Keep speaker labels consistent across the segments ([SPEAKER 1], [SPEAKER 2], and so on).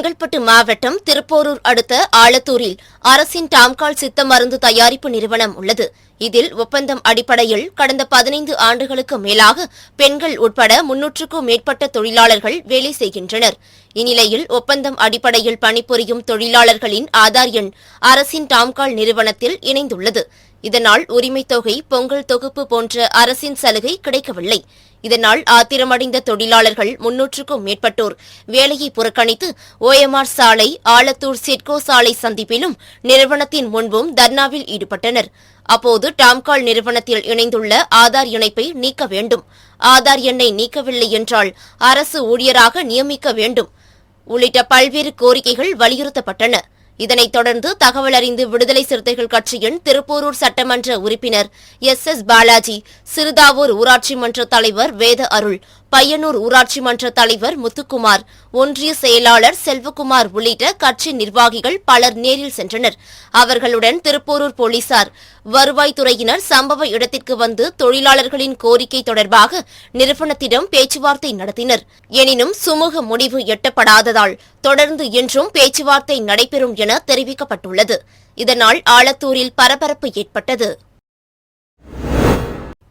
[SPEAKER 1] செங்கல்பட்டு மாவட்டம் திருப்போரூர் அடுத்த ஆலத்தூரில் அரசின் டாம்கால் சித்த மருந்து தயாரிப்பு நிறுவனம் உள்ளது. இதில் ஒப்பந்தம் அடிப்படையில் கடந்த 15 ஆண்டுகளுக்கு மேலாக பெண்கள் உட்பட 300க்கும் மேற்பட்ட தொழிலாளர்கள் வேலை செய்கின்றனர். இந்நிலையில் ஒப்பந்தம் அடிப்படையில் பணிபுரியும் தொழிலாளர்களின் ஆதார் எண் அரசின் டாம்கால் நிறுவனத்தில் இணைந்துள்ளது. இதனால் உரிமைத் தொகை, பொங்கல் தொகுப்பு போன்ற அரசின் சலுகை கிடைக்கவில்லை. இதனால் ஆத்திரமடைந்த தொழிலாளர்கள் 300க்கும் மேற்பட்டோர் வேலையை புறக்கணித்து OMR சாலை, ஆலத்தூர் சிட்கோ சாலை சந்திப்பிலும் நிறுவனத்தின் முன்பும் தர்ணாவில் ஈடுபட்டனர். அப்போது டாம்கால் நிறுவனத்தில் இணைந்துள்ள ஆதார் இணைப்பை நீக்க வேண்டும், ஆதார் எண்ணை நீக்கவில்லை என்றால் அரசு ஊழியராக நியமிக்க வேண்டும் உள்ளிட்ட பல்வேறு கோரிக்கைகள் வலியுறுத்தப்பட்டன. இதனைத் தொடர்ந்து தகவல் அறிந்து விடுதலை சிறுத்தைகள் கட்சியின் திருப்போரூர் சட்டமன்ற உறுப்பினர் SS பாலாஜி, சிறுதாவூர் ஊராட்சி மன்ற தலைவர் வேத அருள், பையனூர் ஊராட்சி மன்ற தலைவர் முத்துக்குமார், ஒன்றிய செயலாளர் செல்வகுமார் உள்ளிட்ட கட்சி நிர்வாகிகள் பலர் நேரில் சென்றனர். அவர்களுடன் திருப்போரூர் போலீசார், வருவாய்த்துறையினர் சம்பவ இடத்திற்கு வந்து தொழிலாளர்களின் கோரிக்கை தொடர்பாக நிறுவனத்திடம் பேச்சுவார்த்தை நடத்தினர். எனினும் சுமூக முடிவு எட்டப்படாததால் தொடர்ந்து இன்றும் பேச்சுவார்த்தை நடைபெறும் என தெரிவிக்கப்பட்டுள்ளது. இதனால் ஆலத்தூரில் பரபரப்பு ஏற்பட்டது.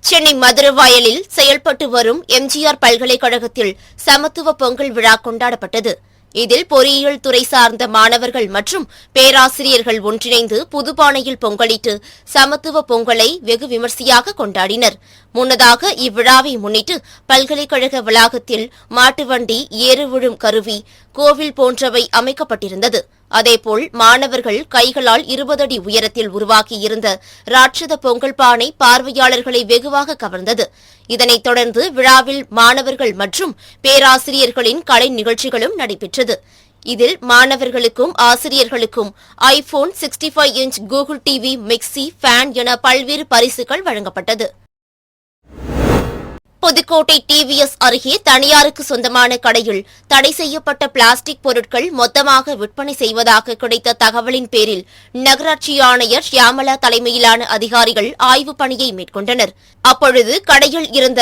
[SPEAKER 1] சென்னை மதுரவாயலில் செயல்பட்டு வரும் MGR பல்கலைக்கழகத்தில் சமத்துவ பொங்கல் விழா கொண்டாடப்பட்டது. இதில் பொறியியல் துறை சார்ந்த மாணவர்கள் மற்றும் பேராசிரியர்கள் ஒன்றிணைந்து புதுப்பானையில் பொங்கலிட்டு சமத்துவ பொங்கலை வெகு விமர்சையாக கொண்டாடினர். முன்னதாக இவ்விழாவை முன்னிட்டு பல்கலைக்கழக வளாகத்தில் மாட்டு வண்டி, ஏறு விழும் கருவி, கோவில் போன்றவை அமைக்கப்பட்டிருந்தது. அதேபோல் மாணவர்கள் கைகளால் 20 அடி உயரத்தில் உருவாக்கியிருந்த ராட்சத பொங்கல் பானை பார்வையாளர்களை வெகுவாக கவர்ந்தது. இதனைத் தொடர்ந்து விழாவில் மாணவர்கள் மற்றும் பேராசிரியர்களின் கலை நிகழ்ச்சிகளும் நடைபெற்றது. இதில் மாணவர்களுக்கும் ஆசிரியர்களுக்கும் iPhone 65 inch, Google TV, mixie, fan என பல்வேறு பரிசுகள் வழங்கப்பட்டது. புதுக்கோட்டை TVS அருகே தனியாருக்கு சொந்தமான கடையில் தடை செய்யப்பட்ட பிளாஸ்டிக் பொருட்கள் மொத்தமாக விற்பனை செய்வதாக கிடைத்த தகவலின் பேரில் நகராட்சி ஆணையர் ஷியாமலா தலைமையிலான அதிகாரிகள் ஆய்வுப் பணியை மேற்கொண்டனர். அப்பொழுது கடையில் இருந்த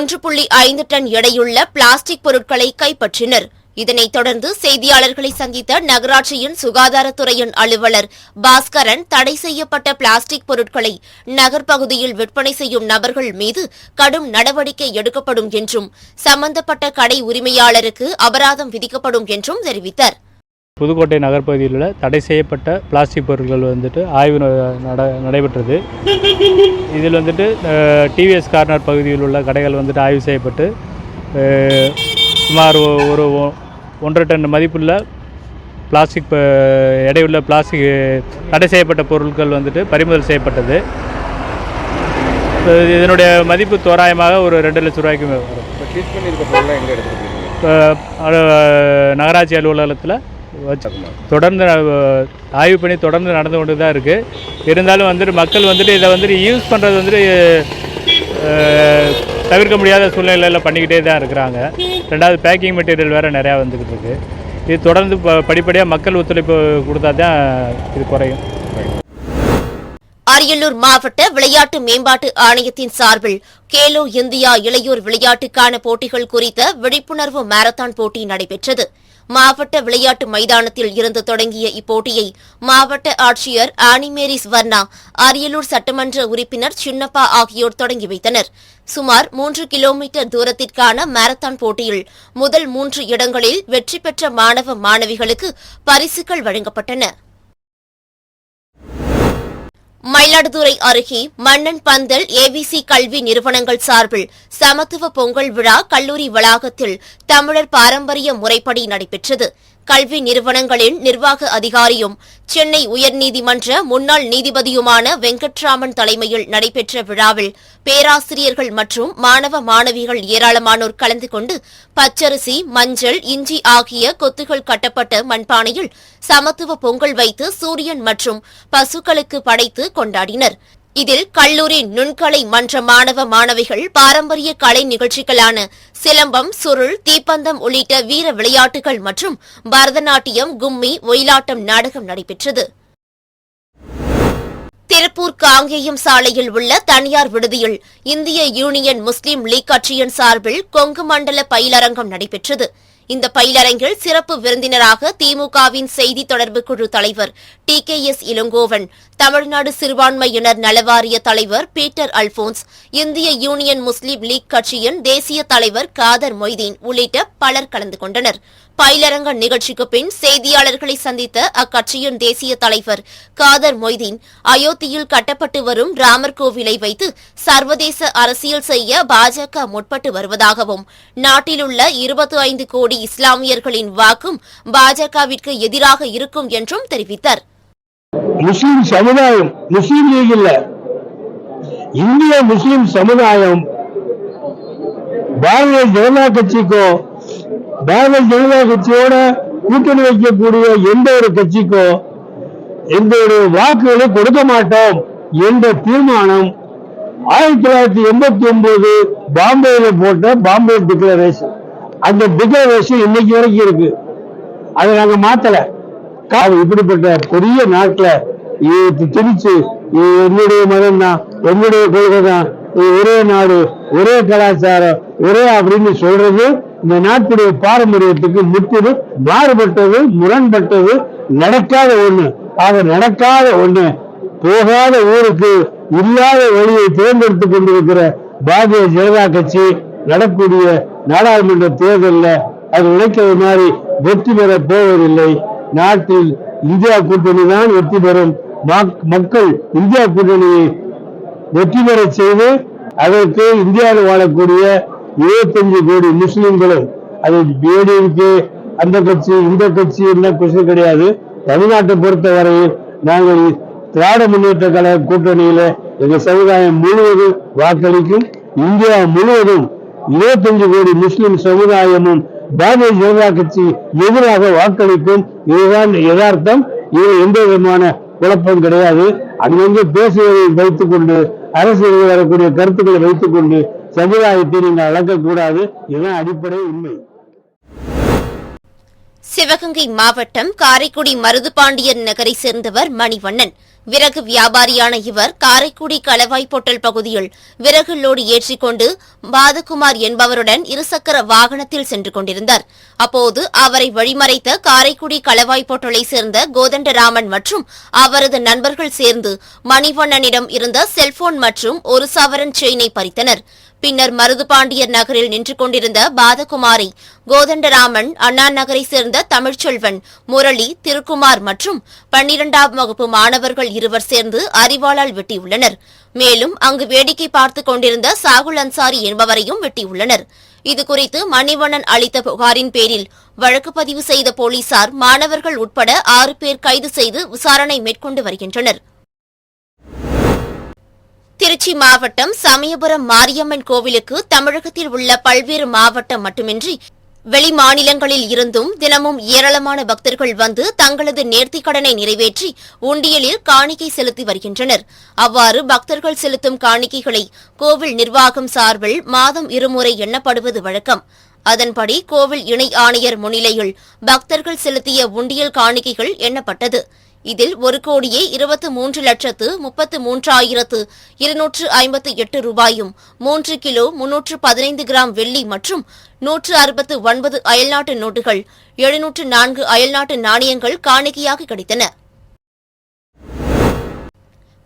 [SPEAKER 1] 1.5 டன் எடையுள்ள பிளாஸ்டிக் பொருட்களை கைப்பற்றினர். இதனைத் தொடர்ந்து செய்தியாளர்களை சந்தித்த நகராட்சியின் சுகாதாரத்துறையின் அலுவலர் பாஸ்கரன், தடை செய்யப்பட்ட பிளாஸ்டிக் பொருட்களை நகர்ப்பகுதியில் விற்பனை செய்யும் நபர்கள் மீது கடும் நடவடிக்கை எடுக்கப்படும் என்றும் சம்பந்தப்பட்ட கடை உரிமையாளருக்கு அபராதம் விதிக்கப்படும் என்றும் தெரிவித்தார்.
[SPEAKER 2] புதுக்கோட்டை நகர்ப்பகுதியில் உள்ள தடை செய்யப்பட்ட பிளாஸ்டிக் பொருட்கள் ஆய்வு நடைபெற்றது. இதில் TVS கார்னர் பகுதியில் உள்ள கடைகள் ஆய்வு செய்யப்பட்டு சுமார் ஒரு 1.5 டன் மதிப்புள்ள பிளாஸ்டிக் எடையுள்ள பிளாஸ்டிக் தடை செய்யப்பட்ட பொருட்கள் பறிமுதல் செய்யப்பட்டது. இதனுடைய மதிப்பு தோராயமாக ஒரு 2 லட்சம் ரூபாய்க்கு வரும். நகராட்சி அலுவலகத்தில் தொடர்ந்து ஆய்வு பண்ணி தொடர்ந்து நடந்து கொண்டு தான் இருக்குது. இருந்தாலும் மக்கள் இதை யூஸ் பண்ணுறது தவிர்க்க முடியாத சூழ்நிலையில் பண்ணிக்கிட்டே தான் இருக்கிறாங்க. ரெண்டாவது பேக்கிங் மெட்டீரியல் வேறு நிறையா வந்துக்கிட்டு இருக்குது. இது தொடர்ந்து படிப்படியாக மக்கள் ஒத்துழைப்பு கொடுத்தா தான் இது குறையும்.
[SPEAKER 1] அரியலூர் மாவட்ட விளையாட்டு மேம்பாட்டு ஆணையத்தின் சார்பில் கேலோ இந்தியா இளையோர் விளையாட்டுக்கான போட்டிகள் குறித்த விழிப்புணர்வு மாரத்தான் போட்டி நடைபெற்றது. மாவட்ட விளையாட்டு மைதானத்தில் இருந்து தொடங்கிய இப்போட்டியை மாவட்ட ஆட்சியர் ஆனிமேரி ஸ்வர்ணா, அரியலூர் சட்டமன்ற உறுப்பினர் சின்னப்பா ஆகியோர் தொடங்கி வைத்தனர். சுமார் 3 கிலோமீட்டர் தூரத்திற்கான மாரத்தான் போட்டியில் முதல் 3 இடங்களில் வெற்றி பெற்ற மாணவ மாணவிகளுக்கு பரிசுகள் வழங்கப்பட்டன. மயிலாடுதுறை அருகே மன்னன் பந்தல் ABC கல்வி நிறுவனங்கள் சார்பில் சமத்துவ பொங்கல் விழா கல்லூரி வளாகத்தில் தமிழர் பாரம்பரிய முறைப்படி நடைபெற்றது. கல்வி நிறுவனங்களின் நிர்வாக அதிகாரியும் சென்னை உயர்நீதிமன்ற முன்னாள் நீதிபதியுமான வெங்கட்ராமன் தலைமையில் நடைபெற்ற விழாவில் பேராசிரியர்கள் மற்றும் மாணவ மாணவிகள் ஏராளமானோர் கலந்து கொண்டு பச்சரிசி, மஞ்சள், இஞ்சி ஆகிய கொத்துகள் கட்டப்பட்ட மண்பானையில் சமத்துவ பொங்கல் வைத்து சூரியன் மற்றும் பசுக்களுக்கு படைத்து கொண்டாடினர். இதில் கல்லூரி நுண்கலை மன்ற மாணவ மாணவிகள் பாரம்பரிய கலை நிகழ்ச்சிகளான சிலம்பம், சுருள், தீப்பந்தம் உள்ளிட்ட வீர விளையாட்டுகள் மற்றும் பரதநாட்டியம், கும்மி, ஒயிலாட்டம் நாடகம் நடைபெற்றது. திருப்பூர் காங்கேயம் சாலையில் உள்ள தனியார் விடுதியில் இந்திய யூனியன் முஸ்லீம் லீக் கட்சியின் சார்பில் கொங்கு மண்டல பயிலரங்கம் நடைபெற்றது. இந்த பயிலரங்கில் சிறப்பு விருந்தினராக திமுகவின் செய்தி தொடர்பு குழு தலைவர் டி.கே.எஸ். இளங்கோவன், தமிழ்நாடு சிறுபான்மையினர் நலவாரிய தலைவர் பீட்டர் அல்போன்ஸ், இந்திய யூனியன் முஸ்லீம் லீக் கட்சியின் தேசிய தலைவர் காதர் மொய்தீன் உள்ளிட்ட பலர் கலந்து கொண்டனர். பயிலரங்க நிகழ்ச்சிக்கு பின் செய்தியாளர்களை சந்தித்த அக்கட்சியின் தேசிய தலைவர் காதர் மொய்தீன், அயோத்தியில் கட்டப்பட்டு வரும் ராமர் கோவிலை வைத்து சர்வதேச அரசியல் செய்ய பாஜக முற்பட்டு வருவதாகவும், நாட்டிலுள்ள 25 கோடி இஸ்லாமியர்களின் வாக்கும் பாஜகவிற்கு எதிராக இருக்கும் என்றும் தெரிவித்தார்.
[SPEAKER 3] முஸ்லிம் சமுதாயம், முஸ்லிம் லீக் இல்ல, இந்திய முஸ்லிம் சமுதாயம் பாரதிய ஜனதா கட்சிக்கோ, பாரதிய ஜனதா கட்சியோட கூட்டணி வைக்கக்கூடிய எந்த ஒரு கட்சிக்கோ எந்த ஒரு வாக்குகளை கொடுக்க மாட்டோம் என்ற தீர்மானம் 1989 பாம்பேல போட்ட பாம்பே டிக்ளரேஷன், அந்த டிக்ளரேஷன் இன்னைக்கு வரைக்கும் இருக்கு. அதை நாங்க மாத்தல. இப்படிப்பட்ட பெரிய நாட்டில் திணிச்சு என்னுடைய மதம் தான், என்னுடைய கொள்கை தான், ஒரே நாடு, ஒரே கலாச்சாரம், ஒரே அப்படின்னு சொல்றது இந்த நாட்டுடைய பாரம்பரியத்துக்கு முற்றிலும் மாறுபட்டது, முரண்பட்டது, நடக்காத ஒண்ணு. ஆக நடக்காத ஒண்ணு, போகாத ஊருக்கு இல்லாத வழியை தேர்ந்தெடுத்துக் கொண்டிருக்கிற பாரதிய ஜனதா கட்சி நடக்கூடிய நாடாளுமன்ற தேர்தலில் அது உழைக்கிறது மாதிரி வெற்றி பெற போவதில்லை. நாட்டில் இந்தியா கூட்டணி தான் வெற்றி பெறும். மக்கள் இந்தியா கூட்டணியை வெற்றி பெற செய்து அதற்கு இந்தியாவில் வாழக்கூடிய 25 கோடி முஸ்லிம்களும், அது ஏடிஎம்கே அந்த கட்சி இந்த கட்சி என்ன கொஸ்டின் கிடையாது. தமிழ்நாட்டை பொறுத்தவரையில் நாங்கள் திராவிட முன்னேற்ற கழக கூட்டணியில எங்க சமுதாயம் முழுவதும் வாக்களிக்கும். இந்தியா முழுவதும் 25 கோடி முஸ்லிம் சமுதாயமும் பாரதிய ஜனதா கட்சி எதிராக வாக்களிக்கும். இதுதான் யதார்த்தம். இது எந்த விதமான குழப்பம் கிடையாது. அங்கங்கே பேசுவதை வைத்துக் கொண்டு, அரசியலில் வரக்கூடிய கருத்துக்களை வைத்துக் கொண்டு சமுதாயத்தை நீங்கள் அளக்கக்கூடாது. இதுதான் அடிப்படை உண்மை.
[SPEAKER 1] சிவகங்கை மாவட்டம் காரைக்குடி மருதுபாண்டியர் நகரை சேர்ந்தவர் மணிவண்ணன். விறகு வியாபாரியான இவர் காரைக்குடி களவாய் பொட்டல் பகுதியில் விறகு லோடு ஏற்றிக்கொண்டு பாதகுமார் என்பவருடன் இருசக்கர வாகனத்தில் சென்று கொண்டிருந்தார். அப்போது அவரை வழிமறைத்த காரைக்குடி களவாய் பொட்டலை சேர்ந்த கோதண்டராமன் மற்றும் அவரது நண்பர்கள் சேர்ந்து மணிவண்ணனிடம் இருந்த செல்போன் மற்றும் ஒரு சவரன் செயினை பறித்தனர். பின்னர் மருதுபாண்டியர் நகரில் நின்று கொண்டிருந்த பாதகுமாரை கோதண்டராமன், அண்ணா நகரை சேர்ந்த தமிழ்ச்செல்வன், முரளி, திருக்குமார் மற்றும் 12ஆம் வகுப்பு மாணவர்கள் இருவர் சேர்ந்து அரிவாளால் வெட்டியுள்ளனர். மேலும் அங்கு வேடிக்கை பார்த்துக் கொண்டிருந்த சாகுல் அன்சாரி என்பவரையும் வெட்டியுள்ளனர். இதுகுறித்து மணிவண்ணன் அளித்த புகாரின் பேரில் வழக்கு பதிவு செய்த போலீசார் மாணவர்கள் உட்பட 6 பேர் கைது செய்து விசாரணை மேற்கொண்டு வருகின்றனர். திருச்சி மாவட்டம் சமயபுரம் மாரியம்மன் கோவிலுக்கு தமிழகத்தில் உள்ள பல்வேறு மாவட்டம் மட்டுமின்றி வெளி மாநிலங்களில் இருந்தும் தினமும் ஏராளமான பக்தர்கள் வந்து தங்களது நேர்த்திக்கடனை நிறைவேற்றி உண்டியலில் காணிக்கை செலுத்தி வருகின்றனர். அவ்வாறு பக்தர்கள் செலுத்தும் காணிக்கைகளை கோவில் நிர்வாகம் சார்பில் மாதம் 2 முறை எண்ணப்படுவது வழக்கம். அதன்படி கோவில் இணை ஆணையர் முன்னிலையில் பக்தர்கள் செலுத்திய உண்டியல் காணிக்கைகள் எண்ணப்பட்டது. இதில் 1,20,33,258 ரூபாயும், 3 கிலோ 315 கிராம் வெள்ளி மற்றும் 169 அயல்நாட்டு நோட்டுகள், 704 அயல்நாட்டு நாணயங்கள் காணிக்கையாக கிடைத்தன.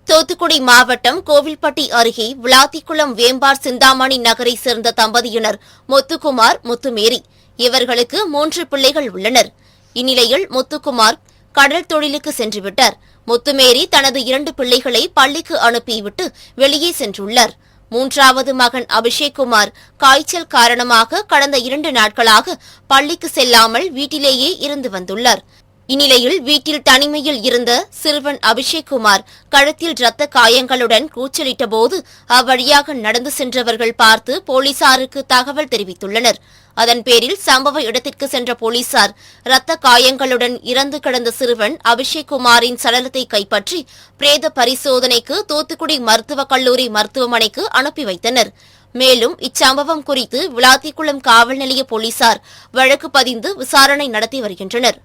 [SPEAKER 1] தூத்துக்குடி மாவட்டம் கோவில்பட்டி அருகே விளாத்திக்குளம் வேம்பார் சிந்தாமணி நகரை சேர்ந்த தம்பதியினர் முத்துக்குமார், முத்துமேரி. இவர்களுக்கு 3 பிள்ளைகள் உள்ளனர். இந்நிலையில் முத்துக்குமார் கடல் தொழிலுக்கு சென்றுவிட்டார். முத்துமேரி தனது 2 பிள்ளைகளை பள்ளிக்கு அனுப்பிவிட்டு வெளியே சென்றுள்ளார். 3வது மகன் அபிஷேக் குமார் காய்ச்சல் காரணமாக கடந்த 2 நாட்களாக பள்ளிக்கு செல்லாமல் வீட்டிலேயே இருந்து வந்துள்ளார். இந்நிலையில் வீட்டில் தனிமையில் இருந்த சிறுவன் அபிஷேக் குமார் கழுத்தில் இரத்த காயங்களுடன் கூச்சலிட்டபோது அவ்வழியாக நடந்து சென்றவர்கள் பார்த்து போலீசாருக்கு தகவல் தெரிவித்துள்ளனர். அதன் பேரில் சம்பவ இடத்திற்கு சென்ற போலீசார் இரத்த காயங்களுடன் இறந்து கிடந்த சிறுவன் அபிஷேக் குமாரின் சடலத்தை கைப்பற்றி பிரேத பரிசோதனைக்கு தூத்துக்குடி மருத்துவக் கல்லூரி மருத்துவமனைக்கு அனுப்பி வைத்தனர். மேலும் இச்சம்பவம் குறித்து விளாத்திக்குளம் காவல் நிலைய போலீசார் வழக்கு பதிந்து விசாரணை நடத்தி வருகின்றனர்.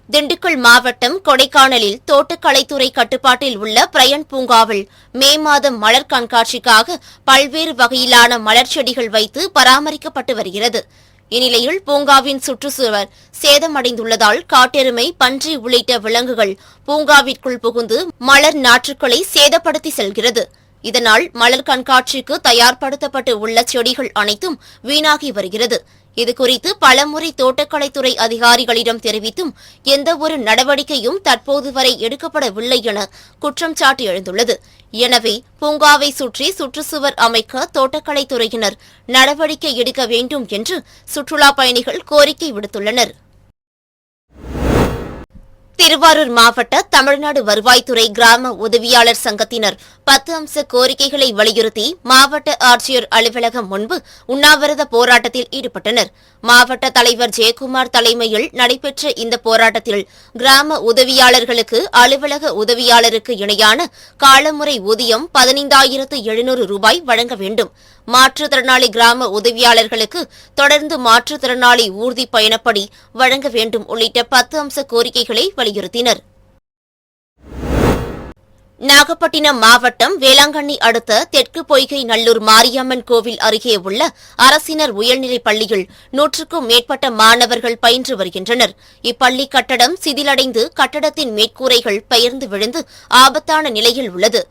[SPEAKER 1] திண்டுக்கல் மாவட்டம் கொடைக்கானலில் தோட்டக்கலைத்துறை கட்டுப்பாட்டில் உள்ள பிரயன் பூங்காவில் மே மாதம் மலர் கண்காட்சிக்காக பல்வேறு வகையிலான மலர் செடிகள் வைத்து பராமரிக்கப்பட்டு வருகிறது. இந்நிலையில் பூங்காவின் சுற்றுச்சுவர் சேதமடைந்துள்ளதால் காட்டெருமை, பன்றி உள்ளிட்ட விலங்குகள் பூங்காவிற்குள் புகுந்து மலர் நாற்றுக்களை சேதப்படுத்தி செல்கிறது. இதனால் மலர் கண்காட்சிக்கு தயார்படுத்தப்பட்டு உள்ள செடிகள் அனைத்தும் வீணாகி வருகிறது. இதுகுறித்து பலமுறை தோட்டக்கலைத்துறை அதிகாரிகளிடம் தெரிவித்தும் எந்தவொரு நடவடிக்கையும் தற்போது வரை எடுக்கப்படவில்லை என குற்றம் சாட்டி எழுந்துள்ளது. எனவே பூங்காவை சுற்றி சுற்றுச்சுவர் அமைக்க தோட்டக்கலைத்துறையினர் நடவடிக்கை எடுக்க வேண்டும் என்று சுற்றுலா பயணிகள் கோரிக்கை விடுத்துள்ளனர். திருவாரூர் மாவட்ட தமிழ்நாடு வருவாய்த்துறை கிராம உதவியாளர் சங்கத்தினர் 10 அம்ச கோரிக்கைகளை வலியுறுத்தி மாவட்ட ஆட்சியர் அலுவலகம் முன்பு உண்ணாவிரத போராட்டத்தில் ஈடுபட்டனர். மாவட்ட தலைவர் ஜெயக்குமார் தலைமையில் நடைபெற்ற இந்த போராட்டத்தில் கிராம உதவியாளர்களுக்கு அலுவலக உதவியாளருக்கு இணையான காலமுறை ஊதியம் 15,700 ரூபாய் வழங்க வேண்டும், மாற்றுத்திறனாளி கிராம உதவியாளர்களுக்கு தொடர்ந்து மாற்றுத்திறனாளி ஊர்தி பயணப்படி வழங்க வேண்டும் உள்ளிட்ட 10 அம்ச கோரிக்கைகளை வலியுறுத்தினர். நாகப்பட்டினம் மாவட்டம் வேளாங்கண்ணி அடுத்த தெற்கு பொய்கை நல்லூர் மாரியம்மன் கோவில் அருகே உள்ள அரசினர் உயர்நிலைப் பள்ளியில் 100க்கும் மேற்பட்ட மாணவர்கள் பயின்று வருகின்றனர். இப்பள்ளி கட்டடம் சிதிலடைந்து கட்டடத்தின் மேற்கூரைகள் பெயர்ந்து விழுந்து ஆபத்தான நிலையில் உள்ளது.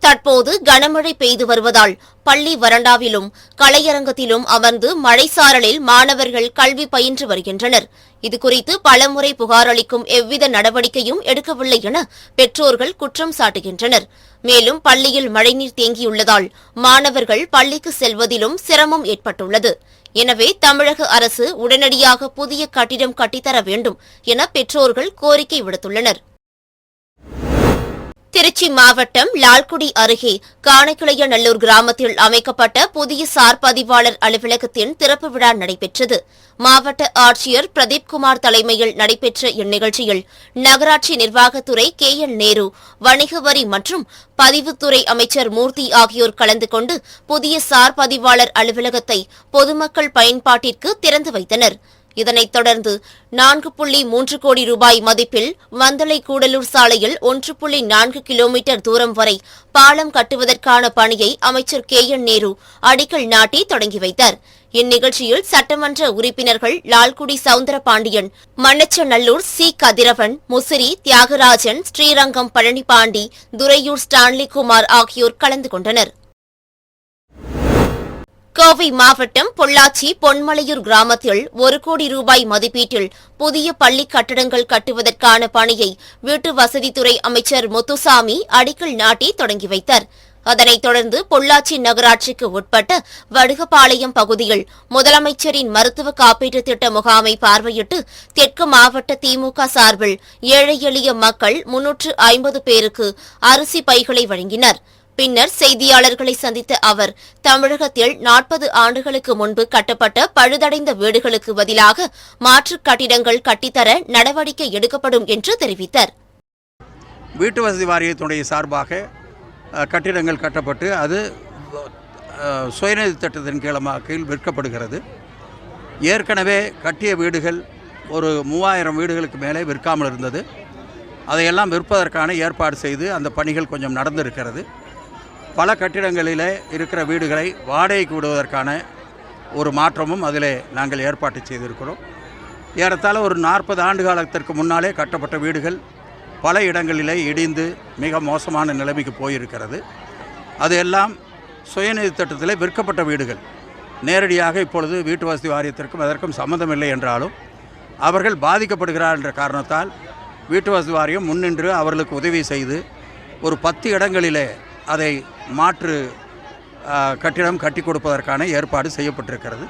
[SPEAKER 1] தற்போது கனமழை பெய்து வருவதால் பள்ளி வறண்டாவிலும் கலையரங்கத்திலும் அமர்ந்து மழைச்சாரலில் மாணவர்கள் கல்வி பயின்று வருகின்றனர். இதுகுறித்து பலமுறை புகார் அளிக்கும் எவ்வித நடவடிக்கையும் எடுக்கவில்லை என பெற்றோர்கள் குற்றம் சாட்டுகின்றனர். மேலும் பள்ளியில் மழைநீர் தேங்கியுள்ளதால் மாணவர்கள் பள்ளிக்கு செல்வதிலும் சிரமம் ஏற்பட்டுள்ளது. எனவே தமிழக அரசு உடனடியாக புதிய கட்டிடம் கட்டித்தர வேண்டும் என பெற்றோர்கள் கோரிக்கை விடுத்துள்ளனர். திருச்சி மாவட்டம் லால்குடி அருகே காணைக்கிளையநல்லூர் கிராமத்தில் அமைக்கப்பட்ட புதிய சார் பதிவாளர் அலுவலகத்தின் திறப்பு விழா நடைபெற்றது. மாவட்ட ஆட்சியர் பிரதீப்குமார் தலைமையில் நடைபெற்ற இந்நிகழ்ச்சியில் நகராட்சி நிர்வாகத்துறை KN நேரு, வணிக வரி மற்றும் பதிவுத்துறை அமைச்சர் மூர்த்தி ஆகியோர் கலந்து கொண்டு புதிய சார் பதிவாளர் அலுவலகத்தை பொதுமக்கள் பயன்பாட்டிற்கு திறந்து வைத்தனர். இதனைத் தொடர்ந்து 4.3 கோடி ரூபாய் மதிப்பில் வந்தலை கூடலூர் சாலையில் 1.4 கிலோமீட்டர் தூரம் வரை பாலம் கட்டுவதற்கான பணியை அமைச்சர் KN நேரு அடிக்கல் நாட்டி தொடங்கி வைத்தார். இந்நிகழ்ச்சியில் சட்டமன்ற உறுப்பினர்கள் லால்குடி சவுந்தரபாண்டியன், மண்ணச்சநல்லூர் C. கதிரவன், முசிறி தியாகராஜன், ஸ்ரீரங்கம் பழனிபாண்டி, துரையூர் ஸ்டான்லி குமார் ஆகியோர் கலந்து கொண்டனர். கோவை மாவட்டம் பொள்ளாச்சி பொன்மலையூர் கிராமத்தில் 1 கோடி ரூபாய் மதிப்பீட்டில் புதிய பள்ளி கட்டடங்கள் கட்டுவதற்கான பணியை வீட்டு வசதித்துறை அமைச்சர் முத்துசாமி அடிக்கல் நாட்டி தொடங்கி வைத்தார். அதனைத் தொடர்ந்து பொள்ளாச்சி நகராட்சிக்கு உட்பட்ட வடுகபாளையம் பகுதியில் முதலமைச்சரின் மருத்துவ காப்பீட்டுத் திட்ட முகாமை பார்வையிட்டு தெற்கு மாவட்ட திமுக சார்பில் ஏழை எளிய மக்கள் 350 பேருக்கு அரிசி பைகளை வழங்கினர். பின்னர் செய்தியாளர்களை சந்தித்த அவர் தமிழகத்தில் 40 ஆண்டுகளுக்கு முன்பு கட்டப்பட்ட பழுதடைந்த வீடுகளுக்கு பதிலாக மாற்றுக் கட்டிடங்கள் கட்டித்தர நடவடிக்கை எடுக்கப்படும் என்று தெரிவித்தார்.
[SPEAKER 4] வீட்டு வசதி வாரியத்துடைய சார்பாக கட்டிடங்கள் கட்டப்பட்டு அது சுயநிதி திட்டத்தின் கீழ் விற்கப்படுகிறது. ஏற்கனவே கட்டிய வீடுகள் ஒரு 3000 வீடுகளுக்கு மேலே விற்காமல் இருந்தது. அதையெல்லாம் விற்பதற்கான ஏற்பாடு செய்து அந்த பணிகள் கொஞ்சம் நடந்திருக்கிறது. பல கட்டிடங்களில் இருக்கிற வீடுகளை வாடகைக்கு விடுவதற்கான ஒரு மாற்றமும் அதில் நாங்கள் ஏற்பாடு செய்திருக்கிறோம். ஏறத்தாழ ஒரு 40 ஆண்டு காலத்திற்கு முன்னாலே கட்டப்பட்ட வீடுகள் பல இடங்களிலே இடிந்து மிக மோசமான நிலைமைக்கு போயிருக்கிறது. அது எல்லாம் சுயநிதி திட்டத்தில் விற்கப்பட்ட வீடுகள். நேரடியாக இப்பொழுது வீட்டு வசதி வாரியத்திற்கும் அதற்கும் சம்மந்தமில்லை என்றாலும் அவர்கள் பாதிக்கப்படுகிறார் என்ற காரணத்தால் வீட்டு வசதி வாரியம் முன்னின்று அவர்களுக்கு உதவி செய்து ஒரு 10 இடங்களிலே அதை மாற்று கட்டிடம் கட்டி கொடுப்பதற்கான ஏற்பாடு செய்யப்பட்டிருக்கிறது.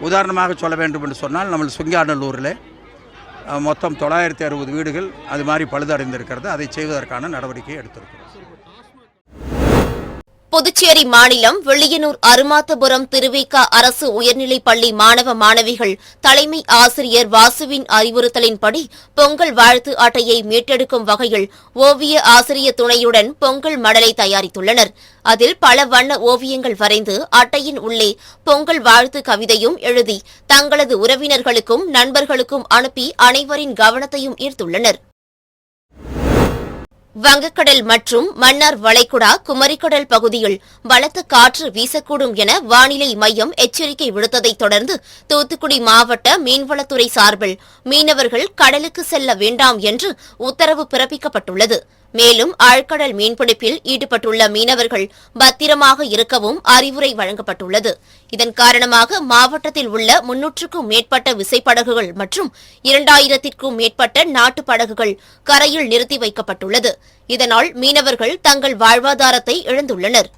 [SPEAKER 4] உதாரணமாக சொல்ல வேண்டும் என்று சொன்னால் நம்ம சுங்காநல்லூரில் மொத்தம் 960 வீடுகள் அது மாதிரி பழுதடைந்திருக்கிறது. அதை செய்வதற்கான நடவடிக்கை எடுத்திருக்கிறோம்.
[SPEAKER 1] புதுச்சேரி மாநிலம் வில்லியனூர் அருமாத்தபுரம் திருவிக அரசு உயர்நிலைப் பள்ளி மாணவ மாணவிகள் தலைமை ஆசிரியர் வாசுவின் அறிவுறுத்தலின்படி பொங்கல் வாழ்த்து அட்டையை மீட்டெடுக்கும் வகையில் ஓவிய ஆசிரியர் துணையுடன் பொங்கல் மடலை தயாரித்துள்ளனர். அதில் பல வண்ண ஓவியங்கள் வரைந்து அட்டையின் உள்ளே பொங்கல் வாழ்த்து கவிதையும் எழுதி தங்களது உறவினர்களுக்கும் நண்பர்களுக்கும் அனுப்பி அனைவரின் கவனத்தையும் ஈர்த்துள்ளனர். வங்கக்கடல் மற்றும் மன்னார் வளைகுடா குமரிக்கடல் பகுதியில் பலத்த காற்று வீசக்கூடும் என வானிலை மையம் எச்சரிக்கை விடுத்ததைத் தொடர்ந்து தூத்துக்குடி மாவட்ட மீன்வளத்துறை சார்பில் மீனவர்கள் கடலுக்கு செல்ல வேண்டாம் என்று உத்தரவு பிறப்பிக்கப்பட்டுள்ளது. மேலும் ஆழ்கடல் மீன்பிடிப்பில் ஈடுபட்டுள்ள மீனவர்கள் பத்திரமாக இருக்கவும் அறிவுரை வழங்கப்பட்டுள்ளது. இதன் காரணமாக மாவட்டத்தில் உள்ள 300க்கும் மேற்பட்ட விசைப்படகுகள் மற்றும் 2000த்திற்கும் மேற்பட்ட நாட்டுப் படகுகள் கரையில் நிறுத்தி வைக்கப்பட்டுள்ளது. இதனால் மீனவர்கள் தங்கள் வாழ்வாதாரத்தை இழந்துள்ளனர்.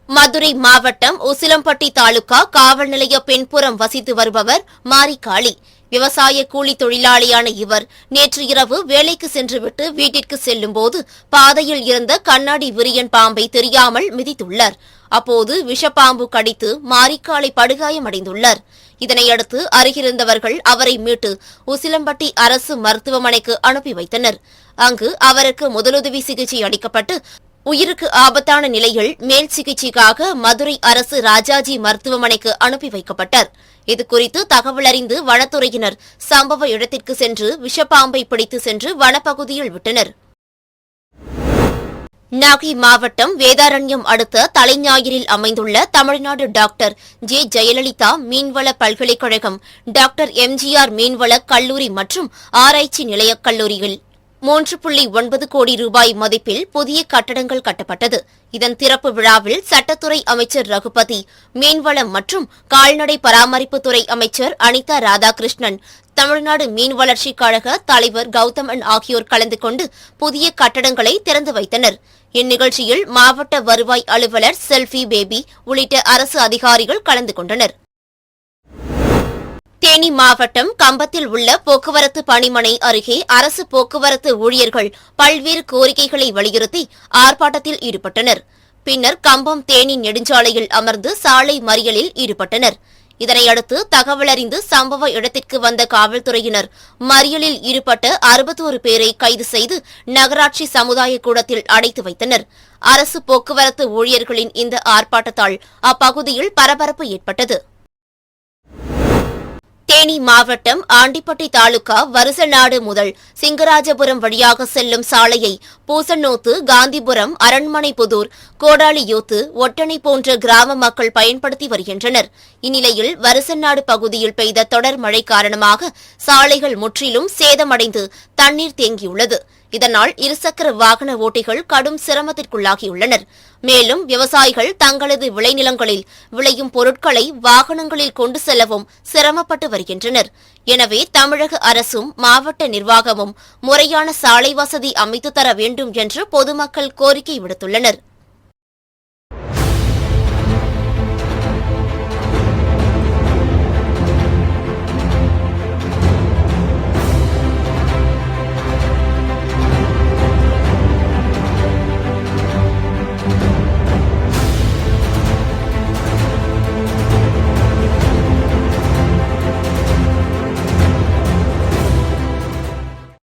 [SPEAKER 1] மதுரை மாவட்டம் உசிலம்பட்டி தாலுகா காவல் நிலைய பின்புறம் வசித்து வருபவர் மாரிகாளி. விவசாய கூலி தொழிலாளியான இவர் நேற்று இரவு வேலைக்கு சென்றுவிட்டு வீட்டிற்கு செல்லும்போது பாதையில் இருந்த கண்ணாடி விரியன் பாம்பை தெரியாமல் மிதித்துள்ளார். அப்போது விஷப்பாம்பு கடித்து மாரிக்காலை படுகாயமடைந்துள்ளார். இதனையடுத்து அருகிருந்தவர்கள் அவரை மீட்டு உசிலம்பட்டி அரசு மருத்துவமனைக்கு அனுப்பி வைத்தனர். அங்கு அவருக்கு முதலுதவி சிகிச்சை அளிக்கப்பட்டு உயிருக்கு ஆபத்தான நிலையில் மேல் சிகிச்சைக்காக மதுரை அரசு ராஜாஜி மருத்துவமனைக்கு அனுப்பி வைக்கப்பட்டார். இதுகுறித்து தகவல் அறிந்து வனத்துறையினர் சம்பவ இடத்திற்கு சென்று விஷப்பாம்பை பிடித்து சென்று வனப்பகுதியில் விட்டனர். நாகை மாவட்டம் வேதாரண்யம் அடுத்த தலைஞாயிறில் அமைந்துள்ள தமிழ்நாடு டாக்டர் ஜே ஜெயலலிதா மீன்வள பல்கலைக்கழகம், டாக்டர் எம்ஜிஆர் மீன்வள கல்லூரி மற்றும் ஆராய்ச்சி நிலையக் கல்லூரியில் 3.9 கோடி ரூபாய் மதிப்பில் புதிய கட்டடங்கள் கட்டப்பட்டது. இதன் திறப்பு விழாவில் சட்டத்துறை அமைச்சர் ரகுபதி, மீன்வளம் மற்றும் கால்நடை பராமரிப்புத்துறை அமைச்சர் அனிதா ராதாகிருஷ்ணன், தமிழ்நாடு மீன் வளர்ச்சிக் கழக தலைவர் கௌதமன் ஆகியோர் கலந்து கொண்டு புதிய கட்டடங்களை திறந்து வைத்தனர். இந்நிகழ்ச்சியில் மாவட்ட வருவாய் அலுவலர் செல்ஃபி பேபி உள்ளிட்ட அரசு அதிகாரிகள் கலந்து கொண்டனர். தேனி மாவட்டம் கம்பத்தில் உள்ள போக்குவரத்து பணிமனை அருகே அரசு போக்குவரத்து ஊழியர்கள் பல்வேறு கோரிக்கைகளை வலியுறுத்தி ஆர்ப்பாட்டத்தில் ஈடுபட்டனர். பின்னர் கம்பம் தேனி நெடுஞ்சாலையில் அமர்ந்து சாலை மறியலில் ஈடுபட்டனர். இதனையடுத்து தகவலறிந்து சம்பவ இடத்திற்கு வந்த காவல்துறையினர் மறியலில் ஈடுபட்ட 61 பேரை கைது செய்து நகராட்சி சமுதாய கூடத்தில் அடைத்து வைத்தனர். அரசு போக்குவரத்து ஊழியர்களின் இந்த ஆர்ப்பாட்டத்தால் அப்பகுதியில் பரபரப்பு ஏற்பட்டது. தேனி மாவட்டம் ஆண்டிப்பட்டி தாலுகா வருசநாடு முதல் சிங்கராஜபுரம் வழியாக செல்லும் சாலையை பூசன்னோத்து, காந்திபுரம், அரண்மனைப்புதூர், கோடாலியோத்து, ஒட்டணை போன்ற கிராம மக்கள் பயன்படுத்தி வருகின்றனர். இந்நிலையில் வருசநாடு பகுதியில் பெய்த தொடர் மழை காரணமாக சாலைகள் முற்றிலும் சேதமடைந்து தண்ணீர் தேங்கியுள்ளது. இதனால் இருசக்கர வாகன ஓட்டிகள் கடும் சிரமத்திற்குள்ளாகியுள்ளனர். மேலும் விவசாயிகள் தங்களது விளைநிலங்களில் விளையும் பொருட்களை வாகனங்களில் கொண்டு செல்லவும் சிரமப்பட்டு வருகின்றனர். எனவே தமிழக அரசும் மாவட்ட நிர்வாகமும் முறையான சாலை வசதி அமைத்து தர வேண்டும் என்று பொதுமக்கள் கோரிக்கை விடுத்துள்ளனர்.